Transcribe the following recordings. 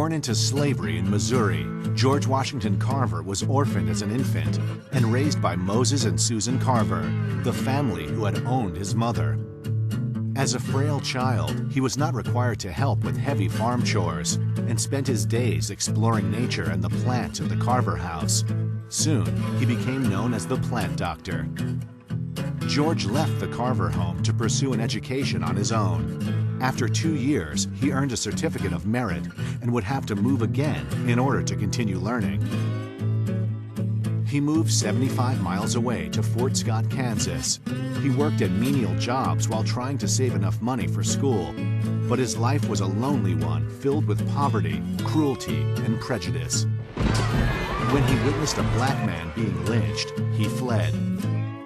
Born into slavery in Missouri, George Washington Carver was orphaned as an infant and raised by Moses and Susan Carver, the family who had owned his mother. As a frail child, he was not required to help with heavy farm chores and spent his days exploring nature and the plants in the Carver house. Soon, he became known as the plant doctor. George left the Carver home to pursue an education on his own. After 2 years, he earned a certificate of merit and would have to move again in order to continue learning. He moved 75 miles away to Fort Scott, Kansas. He worked at menial jobs while trying to save enough money for school, but his life was a lonely one filled with poverty, cruelty, and prejudice. When he witnessed a black man being lynched, he fled.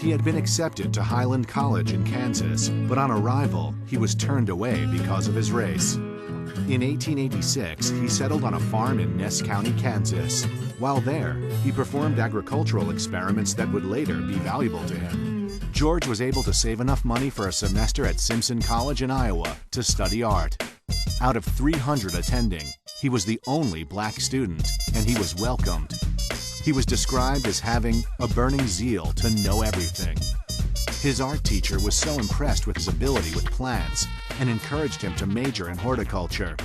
He had been accepted to Highland College in Kansas, but on arrival, he was turned away because of his race. In 1886, he settled on a farm in Ness County, Kansas. While there, he performed agricultural experiments that would later be valuable to him. George was able to save enough money for a semester at Simpson College in Iowa to study art. Out of 300 attending, he was the only black student, and he was welcomed. He was described as having a burning zeal to know everything. His art teacher was so impressed with his ability with plants and encouraged him to major in horticulture.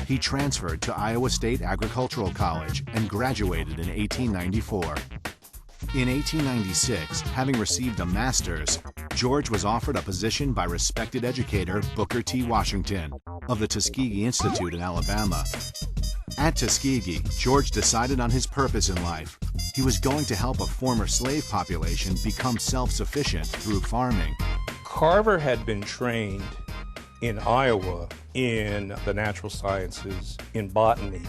He transferred to Iowa State Agricultural College and graduated in 1894. In 1896, having received a master's, George was offered a position by respected educator Booker T. Washington of the Tuskegee Institute in Alabama. At Tuskegee, George decided on his purpose in life. He was going to help a former slave population become self-sufficient through farming. Carver had been trained in Iowa in the natural sciences, in botany,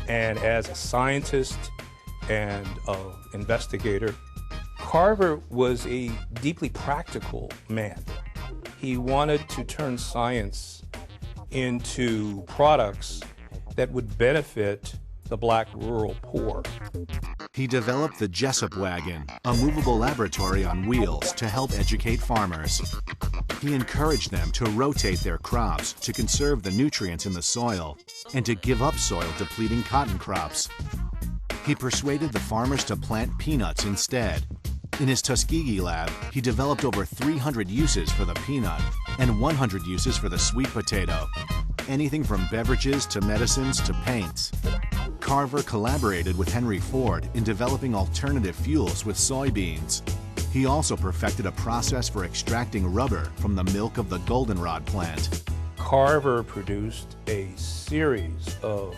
and as a scientist and an investigator, Carver was a deeply practical man. He wanted to turn science into products that would benefit the black rural poor. He developed the Jessup wagon, a movable laboratory on wheels to help educate farmers. He encouraged them to rotate their crops to conserve the nutrients in the soil and to give up soil-depleting cotton crops. He persuaded the farmers to plant peanuts instead. In his Tuskegee lab, he developed over 300 uses for the peanut and 100 uses for the sweet potato. Anything from beverages to medicines to paints. Carver collaborated with Henry Ford in developing alternative fuels with soybeans. He also perfected a process for extracting rubber from the milk of the goldenrod plant. Carver produced a series of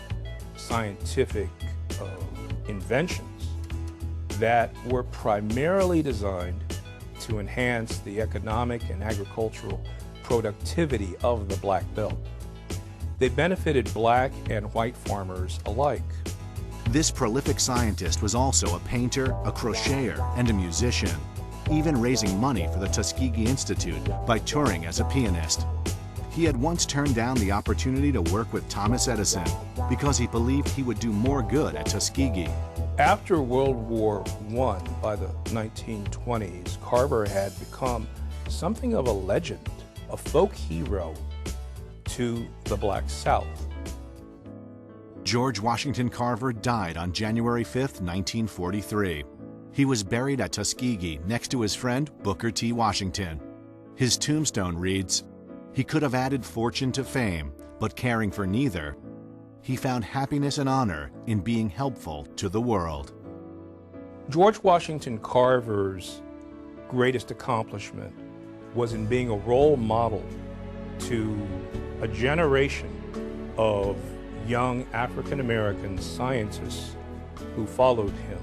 scientific inventions that were primarily designed to enhance the economic and agricultural productivity of the Black Belt. They benefited black and white farmers alike. This prolific scientist was also a painter, a crocheter, and a musician, even raising money for the Tuskegee Institute by touring as a pianist. He had once turned down the opportunity to work with Thomas Edison because he believed he would do more good at Tuskegee. After World War I, by the 1920s, Carver had become something of a legend, a folk hero to the Black South. George Washington Carver died on January 5, 1943. He was buried at Tuskegee next to his friend Booker T. Washington. His tombstone reads, "He could have added fortune to fame, but caring for neither, he found happiness and honor in being helpful to the world." George Washington Carver's greatest accomplishment was in being a role model to a generation of young African American scientists who followed him.